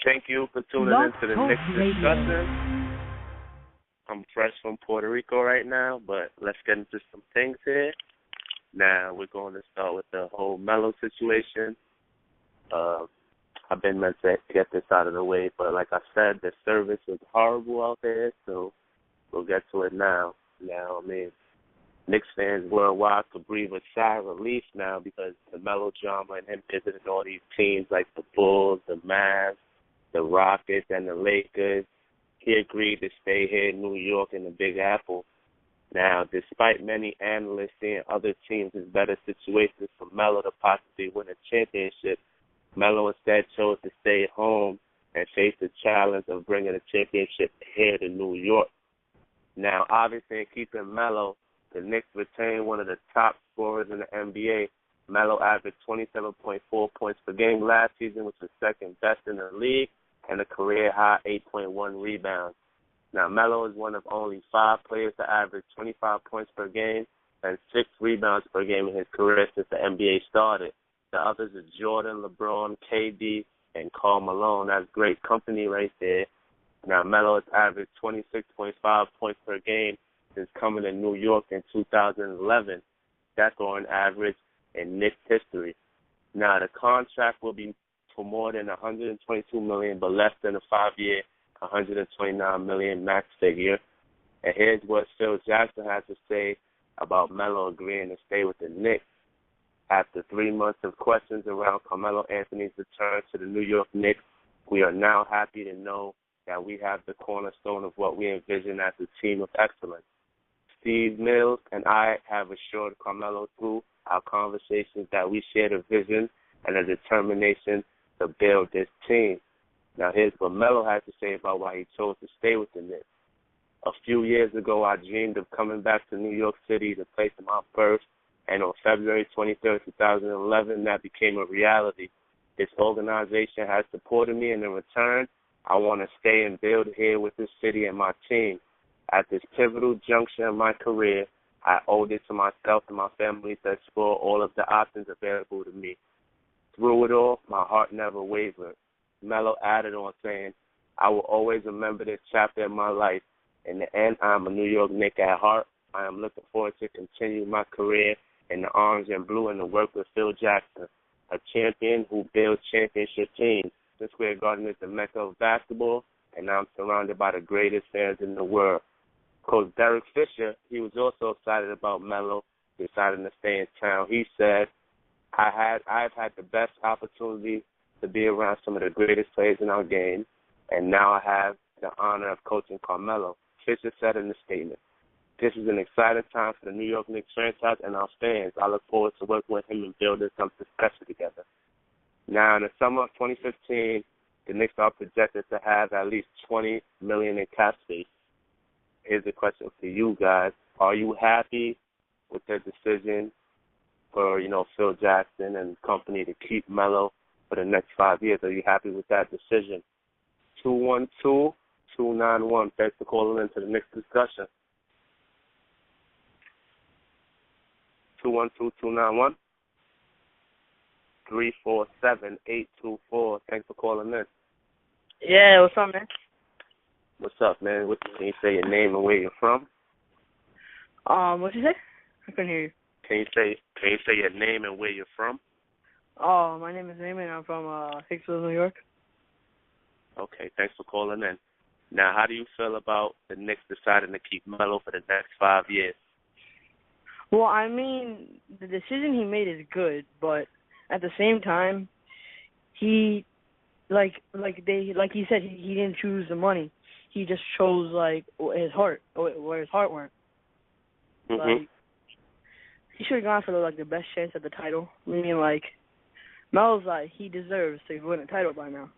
Thank you for tuning in to the Knicks discussion. I'm fresh from Puerto Rico right now, but let's get into some things here. Now, we're going to start with the whole Melo situation. I've been meant to get this out of the way, but like I said, the service was horrible out there, so we'll get to it now. Knicks fans worldwide could breathe a sigh of relief now because the Melo drama and him visiting all these teams like the Bulls, the Mavs, the Rockets, and the Lakers. He agreed to stay here in New York in the Big Apple. Now, despite many analysts seeing other teams as better situations for Melo to possibly win a championship, Melo instead chose to stay home and face the challenge of bringing a championship here to New York. Now, obviously, in keeping Melo, the Knicks retained one of the top scorers in the NBA. Melo averaged 27.4 points per game last season, which was second best in the league, and a career-high 8.1 rebounds. Now, Melo is one of only 5 players to average 25 points per game and 6 rebounds per game in his career since the NBA started. The others are Jordan, LeBron, KD, and Karl Malone. That's great company right there. Now, Melo has averaged 26.5 points per game since coming to New York in 2011. That's on average in Knicks history. Now, the contract will be for more than $122 million, but less than a 5-year, $129 million max figure. And here's what Phil Jackson has to say about Melo agreeing to stay with the Knicks. After 3 months of questions around Carmelo Anthony's return to the New York Knicks, we are now happy to know that we have the cornerstone of what we envision as a team of excellence. Steve Mills and I have assured Carmelo through our conversations that we share the vision and a determination to build this team. Now, here's what Melo has to say about why he chose to stay with the Knicks. A few years ago, I dreamed of coming back to New York City to play for my first, and on February 23rd, 2011, that became a reality. This organization has supported me, and in return, I want to stay and build here with this city and my team. At this pivotal juncture in my career, I owed it to myself and my family to explore all of the options available to me. Through it all, my heart never wavered. Melo added on saying, I will always remember this chapter in my life. In the end, I am a New York Knick at heart. I am looking forward to continue my career in the orange and blue and to work with Phil Jackson, a champion who builds championship teams. The Square Garden is the mecca of basketball, and I'm surrounded by the greatest fans in the world. Coach Derek Fisher, he was also excited about Melo deciding to stay in town. He said, I've had the best opportunity to be around some of the greatest players in our game, and now I have the honor of coaching Carmelo. Fisher said in the statement, this is an exciting time for the New York Knicks franchise and our fans. I look forward to working with him and building something special together. Now, in the summer of 2015, the Knicks are projected to have at least $20 million in cap space. Here's a question for you guys. Are you happy with their decision for, Phil Jackson and company to keep Melo for the next 5 years? Are you happy with that decision? 212-291. Thanks for calling into the Knicks discussion. 212-291. 347-824. Thanks for calling in. Yeah, what's up, man? What's up, man? Can you say your name and where you're from? What'd you say? I couldn't hear you. Can you say your name and where you're from? Oh, my name is Raymond. I'm from Hicksville, New York. Okay, thanks for calling in. Now, how do you feel about the Knicks deciding to keep Melo for the next 5 years? Well, I mean, the decision he made is good, but at the same time, he, like he said, he didn't choose the money. He just chose his heart, where his heart went. Mm-hmm. He should have gone for the best chance at the title. I mean, Melo's he deserves to win a title by now.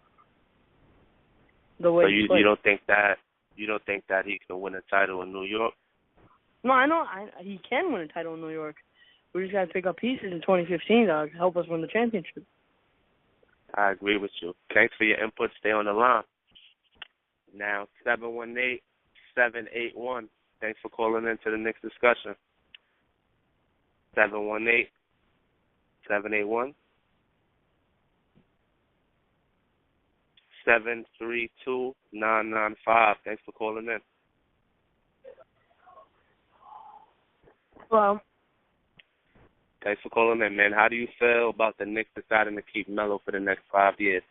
The way you don't think that he can win a title in New York? No, I know he can win a title in New York. We just got to pick up pieces in 2015 to help us win the championship. I agree with you. Thanks for your input. Stay on the line. Now, 718-781. Thanks for calling into the Knicks discussion. 718-781. 732-995. Thanks for calling in. Well, thanks for calling in, man. How do you feel about the Knicks deciding to keep Melo for the next 5 years?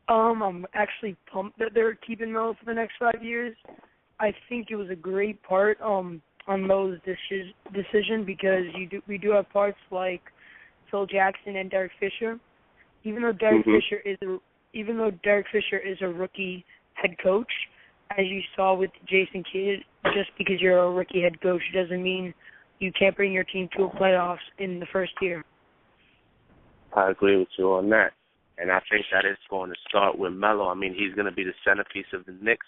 I'm actually pumped that they're keeping Melo for the next 5 years. I think it was a great part on Melo's decision because we do have parts like Phil Jackson and Derek Fisher. Even though Derek Fisher is a rookie head coach, as you saw with Jason Kidd, just because you're a rookie head coach doesn't mean you can't bring your team to a playoffs in the first year. I agree with you on that. And I think that it's going to start with Melo. I mean, he's going to be the centerpiece of the Knicks,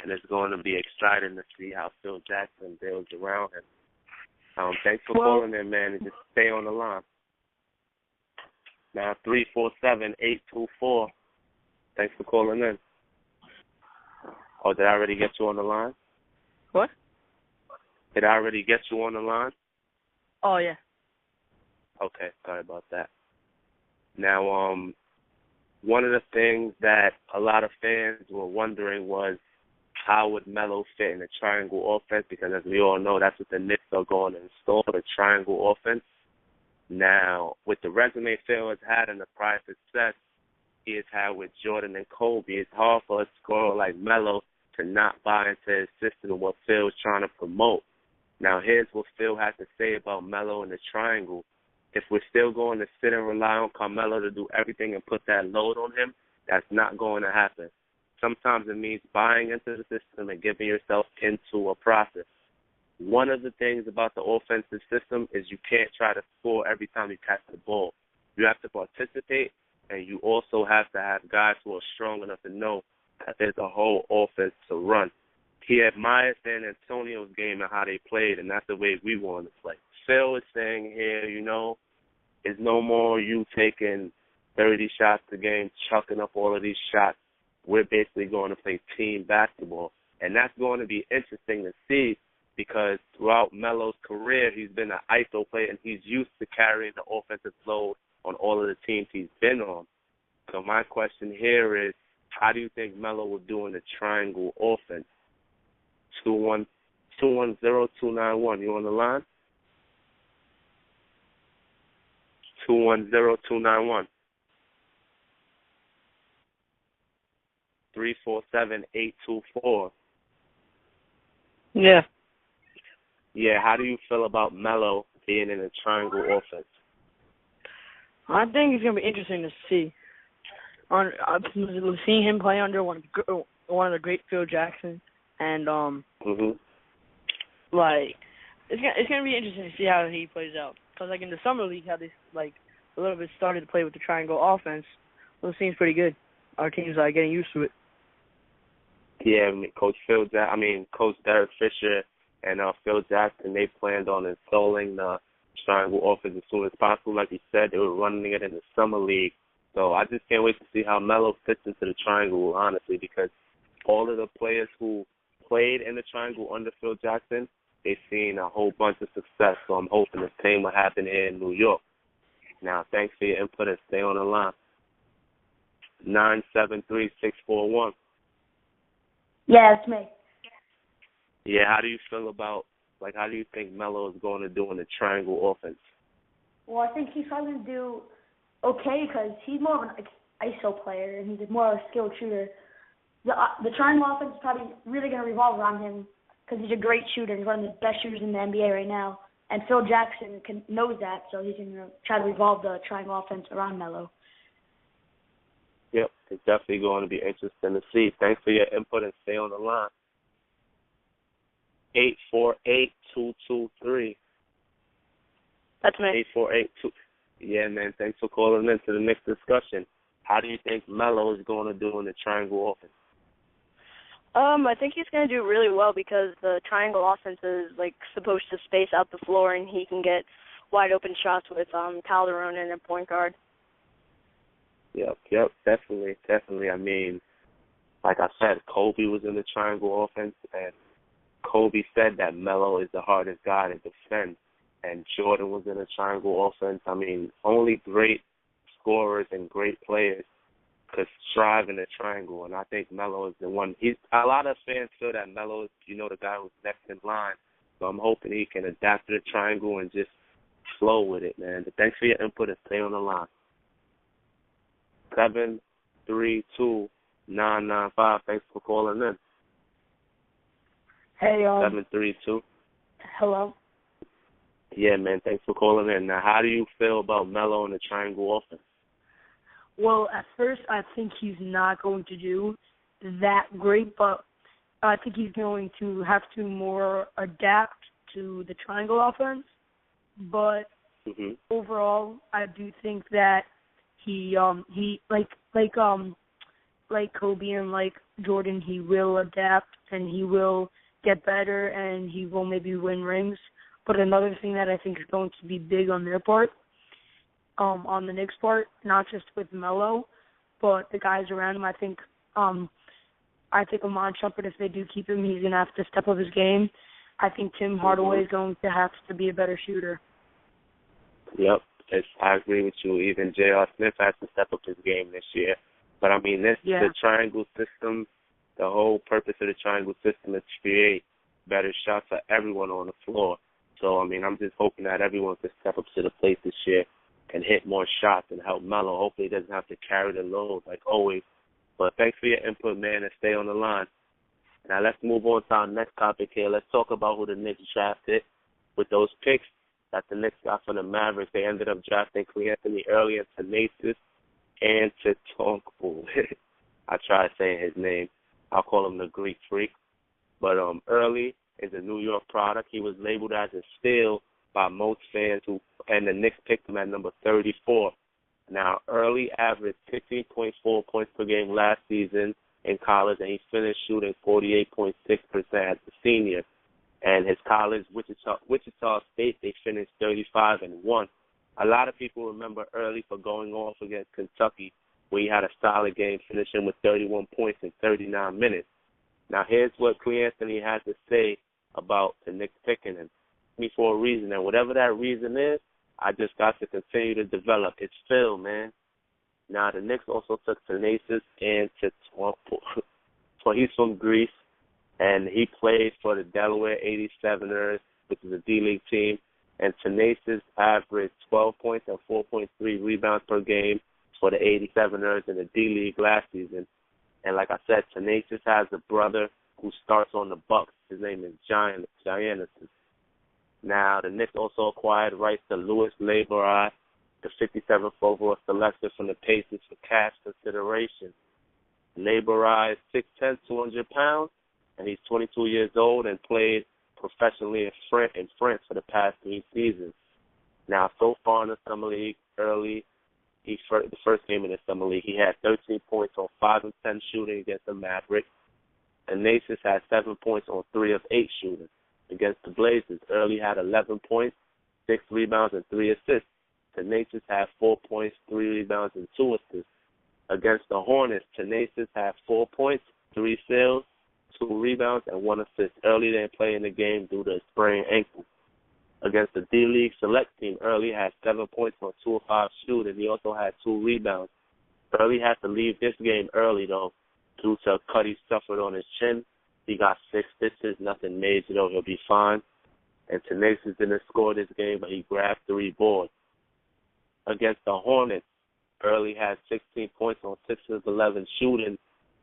and it's going to be exciting to see how Phil Jackson builds around him. Thanks for calling in, man, and just stay on the line. Now, 347-824. Thanks for calling in. Oh, did I already get you on the line? What? Did I already get you on the line? Oh, yeah. Okay, sorry about that. Now, one of the things that a lot of fans were wondering was how would Melo fit in the triangle offense, because as we all know, that's what the Knicks are going to install, the triangle offense. Now, with the resume Phil has had and the prior success he has had with Jordan and Kobe, it's hard for a scorer like Melo to not buy into his system and what Phil's trying to promote. Now, here's what Phil has to say about Melo in the triangle. If we're still going to sit and rely on Carmelo to do everything and put that load on him, that's not going to happen. Sometimes it means buying into the system and giving yourself into a process. One of the things about the offensive system is you can't try to score every time you catch the ball. You have to participate, and you also have to have guys who are strong enough to know that there's a whole offense to run. He admires San Antonio's game and how they played, and that's the way we want to play. Phil is saying here, it's no more you taking 30 shots a game, chucking up all of these shots. We're basically going to play team basketball, and that's going to be interesting to see because throughout Melo's career, he's been an ISO player, and he's used to carrying the offensive load on all of the teams he's been on. So my question here is, how do you think Melo will do in the triangle offense? 210-291. You on the line? 210-291. 347-824. Yeah. Yeah, how do you feel about Melo being in a triangle offense? I think it's going to be interesting to see. Seeing him play under one of the great Phil Jackson, and like it's gonna be interesting to see how he plays out. Because like in the summer league, how they like a little bit started to play with the triangle offense. Well, it seems pretty good. Our team's getting used to it. Yeah, Coach Derek Fisher and Phil Jackson, they planned on installing the triangle offense as soon as possible. Like you said, they were running it in the summer league. So I just can't wait to see how Melo fits into the triangle, honestly, because all of the players who played in the triangle under Phil Jackson, they've seen a whole bunch of success. So I'm hoping the same will happen here in New York. Now, thanks for your input and stay on the line. 973-641. Yeah, it's me. Yeah, how do you feel about, how do you think Melo is going to do in the triangle offense? Well, I think he's probably going to do okay because he's more of an ISO player and he's more of a skilled shooter. The triangle offense is probably really going to revolve around him because he's a great shooter. He's one of the best shooters in the NBA right now. And Phil Jackson knows that, so he's going to try to revolve the triangle offense around Melo. Yep, it's definitely going to be interesting to see. Thanks for your input and stay on the line. 848-223. That's me. 848-2. Yeah, man, thanks for calling in to the next discussion. How do you think Melo is going to do in the triangle offense? I think he's going to do really well because the triangle offense is supposed to space out the floor and he can get wide open shots with Calderon and a point guard. Yep, definitely. I mean, like I said, Kobe was in the triangle offense, and Kobe said that Melo is the hardest guy to defend, and Jordan was in the triangle offense. I mean, only great scorers and great players could strive in the triangle, and I think Melo is the one. A lot of fans feel that Melo is, the guy who's next in line. So I'm hoping he can adapt to the triangle and just flow with it, man. But thanks for your input and stay on the line. 732-995. Thanks for calling in. Hey, 732. Hello. Yeah, man. Thanks for calling in. Now, how do you feel about Melo in the triangle offense? Well, at first, I think he's not going to do that great, but I think he's going to have to more adapt to the triangle offense. But overall, I do think that he like Kobe and like Jordan, he will adapt and he will get better and he will maybe win rings. But another thing that I think is going to be big on their part, on the Knicks' part, not just with Melo, but the guys around him. I think Amon Shumpert, if they do keep him, he's going to have to step up his game. I think Tim Hardaway is going to have to be a better shooter. Yep, I agree with you. Even J.R. Smith has to step up his game this year. But, I mean, the triangle system, the whole purpose of the triangle system is to create better shots for everyone on the floor. So, I mean, I'm just hoping that everyone can step up to the plate this year and hit more shots and help Melo. Hopefully he doesn't have to carry the load like always. But thanks for your input, man, and stay on the line. Now let's move on to our next topic here. Let's talk about who the Knicks drafted. With those picks that the Knicks got from the Mavericks, they ended up drafting Anthony early and Thanasis and Antetokounmpo. I try saying his name. I'll call him the Greek freak. But early is a New York product. He was labeled as a steal by most fans, and the Knicks picked him at number 34. Now, early averaged 15.4 points per game last season in college, and he finished shooting 48.6% as a senior. And his college, Wichita State, they finished 35-1. A lot of people remember early for going off against Kentucky, where he had a solid game, finishing with 31 points in 39 minutes. Now, here's what Anthony has to say about the Knicks picking him. Me for a reason, and whatever that reason is, I just got to continue to develop. It's Phil, man. Now, the Knicks also took Thanasis and Antetokounmpo. So he's from Greece, and he played for the Delaware 87ers, which is a D-League team. And Thanasis averaged 12 points and 4.3 rebounds per game for the 87ers in the D-League last season. And like I said, Thanasis has a brother who starts on the Bucks. His name is Giannis. Now, the Knicks also acquired rights to Louis Laborai, the 57th overall selection from the Pacers for cash consideration. Laborai is 6'10", 200 pounds, and he's 22 years old and played professionally in France for the past 3 seasons. Now, so far in the Summer League, the first game in the Summer League, he had 13 points on 5 of 10 shooting against the Mavericks. And Thanasis had 7 points on 3 of 8 shooting against the Blazers. Early had 11 points, 6 rebounds, and 3 assists. Thanasis had 4 points, 3 rebounds, and 2 assists. Against the Hornets, Thanasis had 4 points, 3 steals, 2 rebounds, and 1 assist. Early didn't play in the game due to a sprained ankle. Against the D-League select team, Early had 7 points on 2 of 5 shooting. He also had 2 rebounds. Early had to leave this game early, though, due to a cut he suffered on his chin. He got 6 stitches, nothing major, though. He'll be fine. And Thanasis didn't score this game, but he grabbed 3 boards. Against the Hornets, Early had 16 points on 6 of 11 shooting.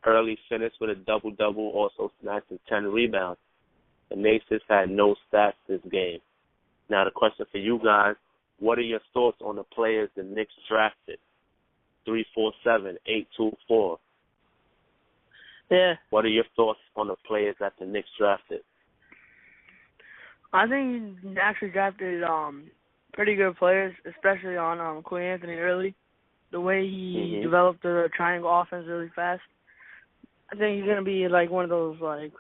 Early finished with a double-double, also snatching 10 rebounds. Thanasis had no stats this game. Now, the question for you guys, what are your thoughts on the players the Knicks drafted? 347-824. Yeah. What are your thoughts on the players that the Knicks drafted? I think he actually drafted pretty good players, especially on Anthony early. The way he developed the triangle offense really fast. I think he's going to be like one of those, like,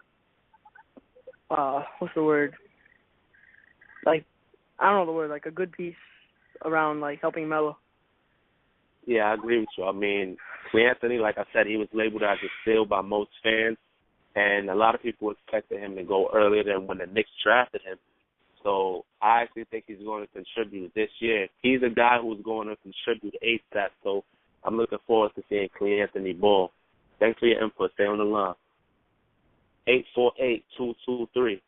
what's the word? Like, I don't know the word, like a good piece around, like, helping Melo. Yeah, I agree with you. I mean, Anthony, like I said, he was labeled as a steal by most fans, and a lot of people expected him to go earlier than when the Knicks drafted him. So I actually think he's going to contribute this year. He's a guy who's going to contribute ASAP. So I'm looking forward to seeing Clean Anthony ball. Thanks for your input. Stay on the line. 848-223.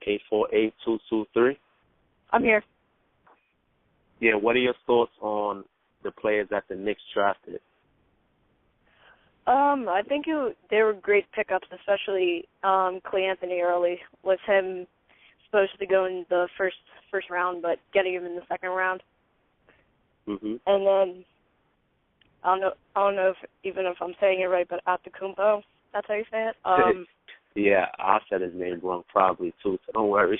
848-223. I'm here. Yeah, what are your thoughts on the players that the Knicks drafted? I think they were great pickups, especially Clay Anthony early. With him supposed to go in the first round, but getting him in the second round. Mhm. And then I don't know if I'm saying it right, but Antetokounmpo, that's how you say it. Yeah, I said his name wrong probably too, so don't worry.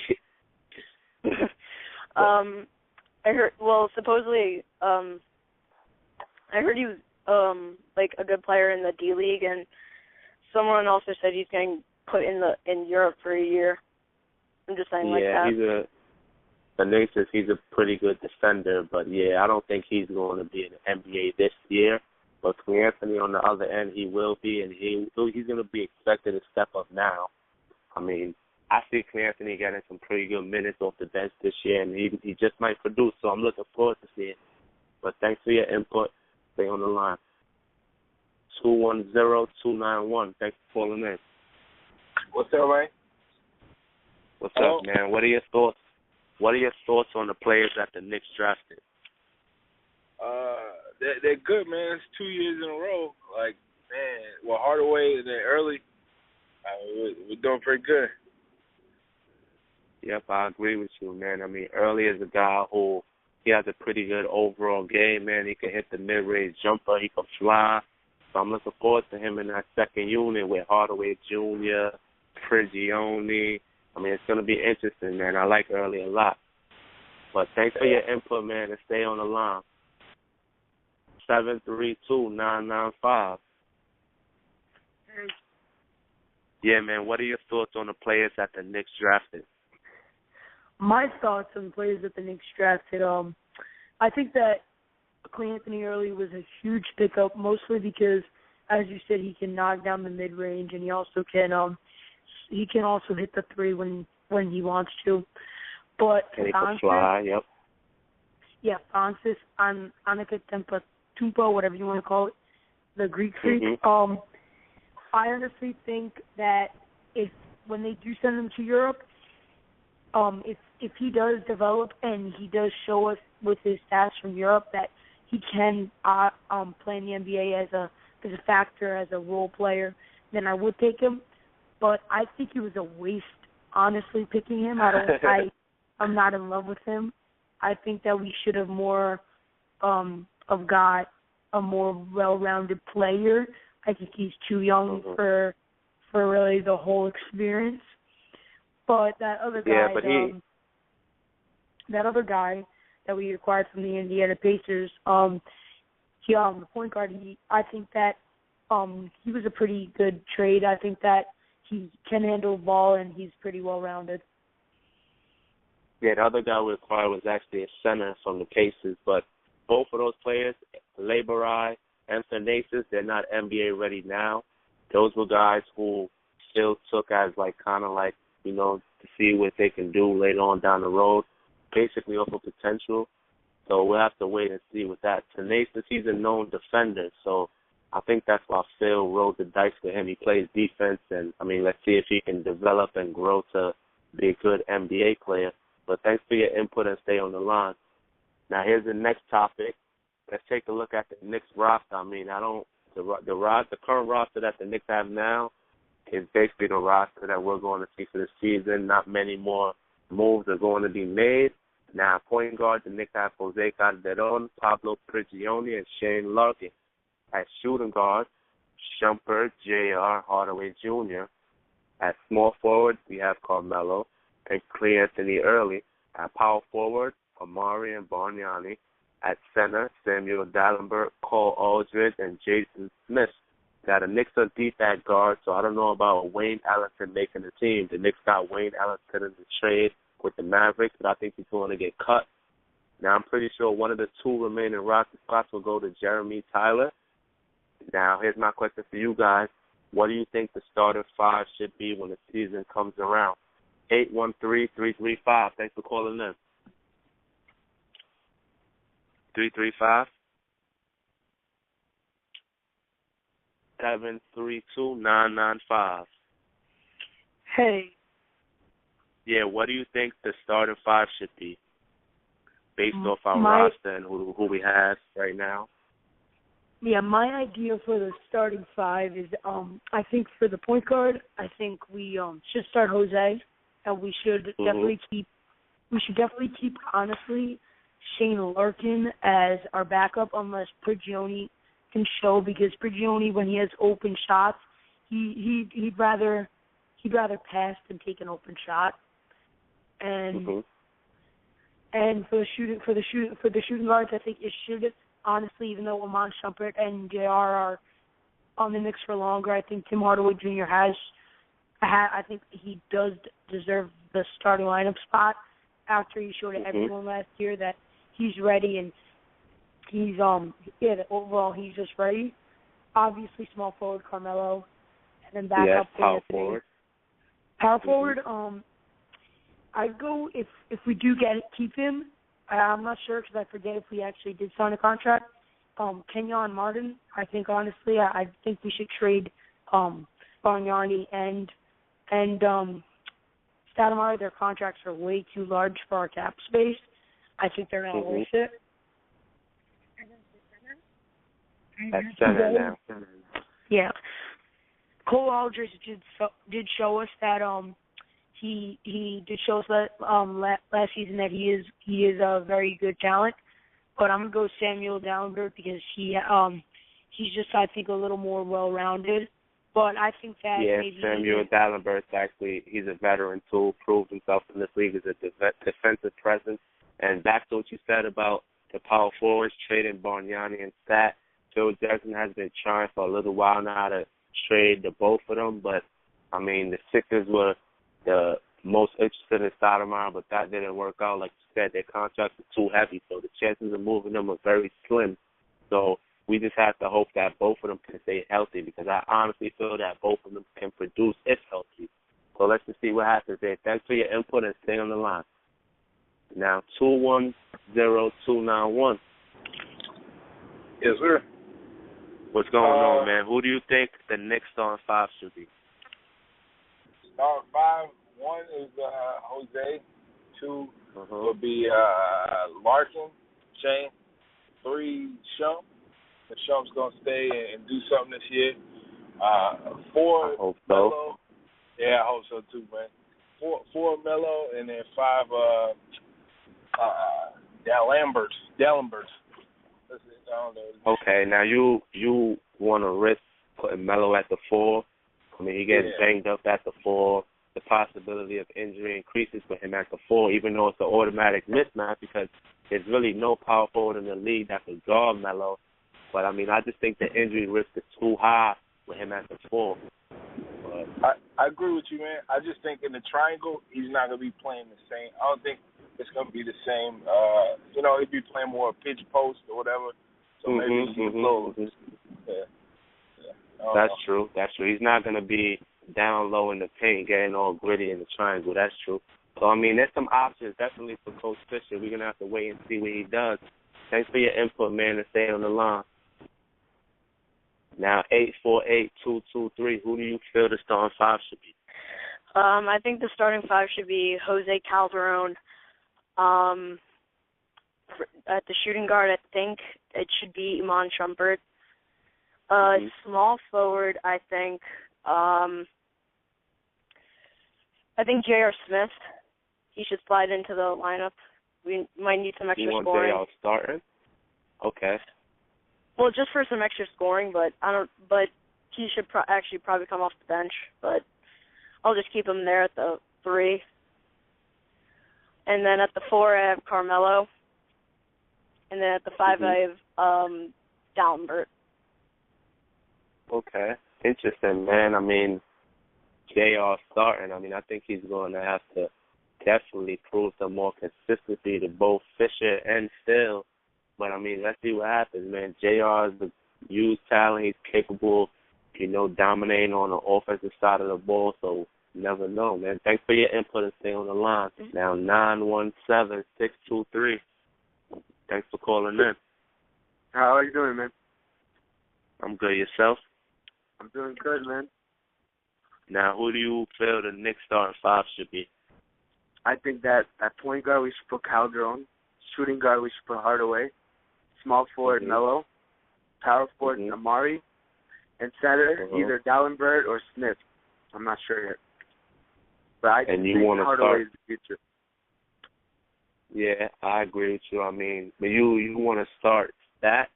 I heard. Well, supposedly, I heard he was like a good player in the D League, and someone also said he's getting put in Europe for a year. I'm just saying like that. Yeah, the Knicks says he's a pretty good defender, but yeah, I don't think he's going to be in the NBA this year. But Clay Anthony on the other end, he will be, and he's going to be expected to step up now. I mean, I see Clay Anthony getting some pretty good minutes off the bench this year, and he just might produce, so I'm looking forward to seeing it. But thanks for your input. Stay on the line. 210-291. Thanks for calling in. What's up, man? What's up, man? What are your thoughts? What are your thoughts on the players that the Knicks drafted? They're good, man. It's 2 years in a row. Like, man, well, Hardaway and then early, we're doing pretty good. Yep, I agree with you, man. I mean, early is a guy who he has a pretty good overall game, man. He can hit the mid-range jumper. He can fly. So I'm looking forward to him in that second unit with Hardaway Jr., Prigioni. I mean, it's going to be interesting, man. I like early a lot. But thanks for your input, man, and stay on the line. 732-995. Yeah, man, what are your thoughts on the players that the Knicks drafted? My thoughts on the players that the Knicks drafted, I think that Clay Anthony early was a huge pickup, mostly because, as you said, he can knock down the mid-range, and he also can hit the three when he wants to. But and he can fly, yep. Yeah, Francis Antetokounmpo, whatever you want to call it, the Greek freak. Mm-hmm. I honestly think that when they do send him to Europe, if he does develop and he does show us with his stats from Europe that he can play in the NBA as a factor, as a role player, then I would take him. But I think it was a waste, honestly, picking him. I'm not in love with him. I think that we should have more got a more well-rounded player. I think he's too young for really the whole experience. But that other guy, that other guy that we acquired from the Indiana Pacers, the point guard, I think that he was a pretty good trade. I think that he can handle the ball and he's pretty well-rounded. Yeah, the other guy we acquired was actually a center from the Pacers, but both of those players, Laborai and Thanasis, they're not NBA ready now. Those were guys who still took as to see what they can do later on down the road, basically off of potential. So we'll have to wait and see with that. Thanasis, he's a known defender, so I think that's why Phil rolled the dice for him. He plays defense, and, let's see if he can develop and grow to be a good NBA player. But thanks for your input and stay on the line. Now, here's the next topic. Let's take a look at the Knicks roster. The current roster that the Knicks have now is basically the roster that we're going to see for the season. Not many more moves are going to be made. Now, point guard, the Knicks have Jose Calderon, Pablo Prigioni, and Shane Larkin. At shooting guard, Shumpert, J.R. Hardaway Jr. At small forward, we have Carmelo and Clay Anthony early. At power forward, Amari and Bargnani. At center, Samuel Dallenberg, Cole Aldridge, and Jason Smith. Now, the Knicks are deep at guard, so I don't know about Wayne Ellington making the team. The Knicks got Wayne Ellington in the trade with the Mavericks, but I think he's going to get cut. Now, I'm pretty sure one of the two remaining roster spots will go to Jeremy Tyler. Now, here's my question for you guys. What do you think the starting five should be when the season comes around? 813-335. Thanks for calling in. 335 732-995. Hey. Yeah, what do you think the starting five should be based off our roster and who we have right now? Yeah, my idea for the starting five is, I think for the point guard, I think we should start Jose, and we should definitely keep, honestly, Shane Larkin as our backup unless Prigioni can show, because Prigioni, when he has open shots, he'd rather pass than take an open shot. And and for the shooting guards, I think it should, honestly, even though Iman Shumpert and JR are on the Knicks for longer, I think Tim Hardaway Jr. I think he does deserve the starting lineup spot after he showed everyone last year that he's ready, and he's overall he's just ready. Obviously, small forward Carmelo, and then back up power forward. Power forward, I'd go if we do keep him. I'm not sure because I forget if we actually did sign a contract. Kenyon Martin, I think honestly, I think we should trade Bargnani and Stoudemire. Their contracts are way too large for our cap space. I think they're not worth it. That's center now. Yeah. Cole Aldridge did show us that he did show us that last season that he is a very good talent. But I'm gonna go Samuel Dallenberg because he's just, I think, a little more well-rounded. But I think that maybe Samuel Dallenberg, actually, he's a veteran too, proved himself in this league as a defensive presence. And back to what you said about the power forwards, trading Bargnani and Stat. Phil Jackson has been trying for a little while now to trade the both of them, but, I mean, the Sixers were the most interested in Stoudemire, but that didn't work out. Like you said, their contracts are too heavy, so the chances of moving them are very slim. So we just have to hope that both of them can stay healthy, because I honestly feel that both of them can produce if healthy. So let's just see what happens there. Thanks for your input and stay on the line. Now, 210291. Yes, sir. What's going on, man? Who do you think the Knicks starting five should be? Starting five, one is Jose. Two will be Larkin, Shane. Three, Shump. The Shump's going to stay and do something this year. Four, I hope so. Melo. Yeah, I hope so too, man. Four Melo, and then five Dallenberg. Okay, now you want to risk putting Melo at the 4. I mean, he gets banged up at the 4. The possibility of injury increases for him at the 4, even though it's an automatic mismatch because there's really no power forward in the league that can guard Melo. But, I mean, I just think the injury risk is too high with him at the 4. But I agree with you, man. I just think in the triangle, he's not going to be playing the same. I don't think it's going to be the same. He'd be playing more pitch post or whatever. So maybe he's low. Yeah. That's true. He's not going to be down low in the paint, getting all gritty in the triangle. That's true. So, I mean, there's some options definitely for Coach Fisher. We're going to have to wait and see what he does. Thanks for your input, man, and stay on the line. Now, 848-223, who do you feel the starting five should be? I think the starting five should be Jose Calderon. At the shooting guard, I think it should be Iman Shumpert. Small forward, I think J.R. Smith. He should slide into the lineup. We might need some extra scoring. You want J.R. starting? Okay. Well, just for some extra scoring, but he should probably come off the bench. But I'll just keep him there at the 3. And then at the 4, I have Carmelo. And then at the 5, I have Dallenberg. Okay. Interesting, man. I mean, J.R. starting. I mean, I think he's going to have to definitely prove some more consistency to both Fisher and Still. But, I mean, let's see what happens, man. J.R. is a huge talent. He's capable, dominating on the offensive side of the ball. So, you never know, man. Thanks for your input and stay on the line. Now, 917-623. Thanks for calling in. How are you doing, man? I'm good. Yourself? I'm doing good, man. Now, who do you feel the Knicks starting five should be? I think that at point guard we should put Calderon. Shooting guard we should put Hardaway. Small forward Melo. Power forward Amari. And center either Dallenberg or Smith. I'm not sure yet. But I think Hardaway is the future. Yeah, I agree with you. I mean, but you want to start that?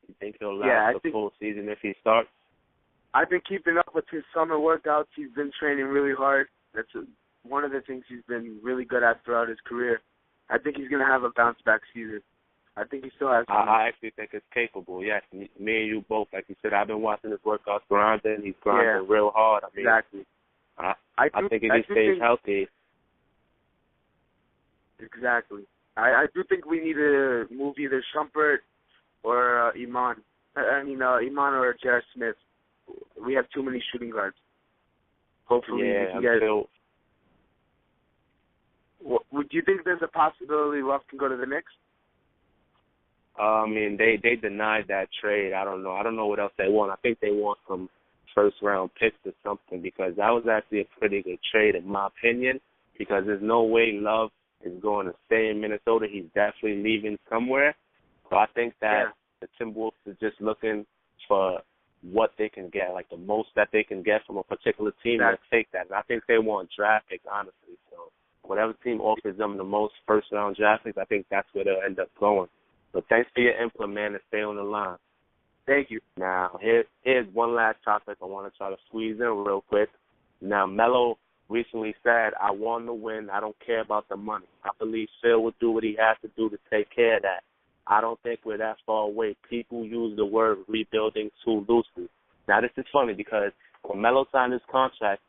You think he'll last the full season if he starts? I've been keeping up with his summer workouts. He's been training really hard. That's one of the things he's been really good at throughout his career. I think he's going to have a bounce-back season. I think he still has I actually think it's capable, yes. Me and you both, like you said, I've been watching his workouts grinding. He's grinding real hard. I mean, exactly. I think if he stays healthy. Exactly. I do think we need to move either Shumpert or Iman. Iman or J.R. Smith. We have too many shooting guards. Hopefully, we can get. Would you think there's a possibility Love can go to the Knicks? I mean, they denied that trade. I don't know. I don't know what else they want. I think they want some first-round picks or something because that was actually a pretty good trade in my opinion because there's no way Love is going to stay in Minnesota. He's definitely leaving somewhere. So I think that the Timberwolves are just looking for what they can get, like the most that they can get from a particular team. They'll take that. And I think they want draft picks, honestly. So whatever team offers them the most first-round draft picks, I think that's where they'll end up going. So thanks for your input, man, and stay on the line. Thank you. Now, here's one last topic I want to try to squeeze in real quick. Now, Melo recently said, I want to win. I don't care about the money. I believe Phil will do what he has to do to take care of that. I don't think we're that far away. People use the word rebuilding too loosely. Now, this is funny because when Melo signed his contract,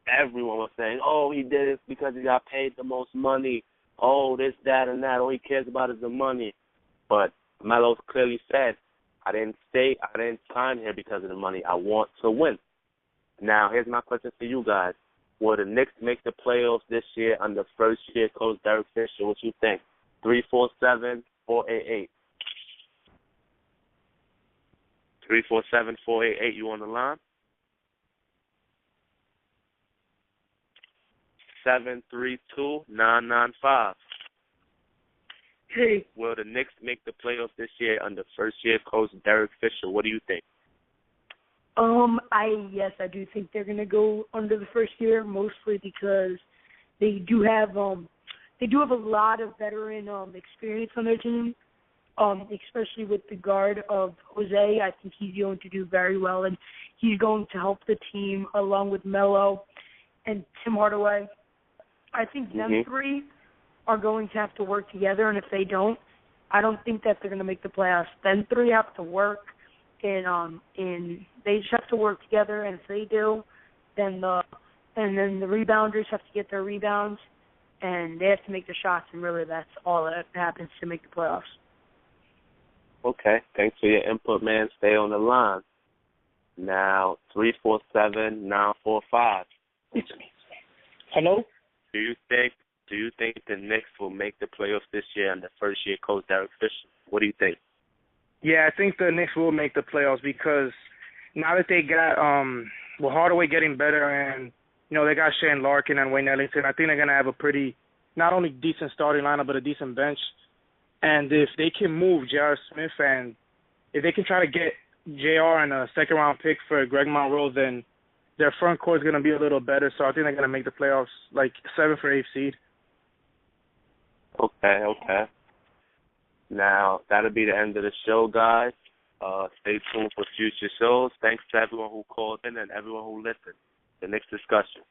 everyone was saying, oh, he did it because he got paid the most money. Oh, this, that, and that. All he cares about is the money. But Melo clearly said, I didn't sign here because of the money. I want to win. Now, here's my question for you guys. Will the Knicks make the playoffs this year under first-year coach Derek Fisher? What you think? 347-488. 347-488, you on the line? 732-995. Hey. Will the Knicks make the playoffs this year under first-year coach Derek Fisher? What do you think? I do think they're gonna go under the first year, mostly because they do have a lot of veteran experience on their team, especially with the guard of Jose. I think he's going to do very well, and he's going to help the team along with Melo and Tim Hardaway. I think them three are going to have to work together, and if they don't, I don't think that they're going to make the playoffs. Them three have to work, and they just have to work together, and if they do, then the rebounders have to get their rebounds, and they have to make the shots, and really that's all that happens to make the playoffs. Okay, thanks for your input, man. Stay on the line. Now, 347-945. It's me. Hello? Do you think the Knicks will make the playoffs this year under first-year coach Derek Fisher? What do you think? Yeah, I think the Knicks will make the playoffs because now that they got Hardaway getting better and they got Shane Larkin and Wayne Ellington, I think they're gonna have a pretty not only decent starting lineup but a decent bench. And if they can move J.R. Smith and if they can try to get J.R. and a second-round pick for Greg Monroe, then their front court is going to be a little better. So I think they're going to make the playoffs like 7th or 8th seed. Okay. Now, that'll be the end of the show, guys. Stay tuned for future shows. Thanks to everyone who called in and everyone who listened. The next discussion.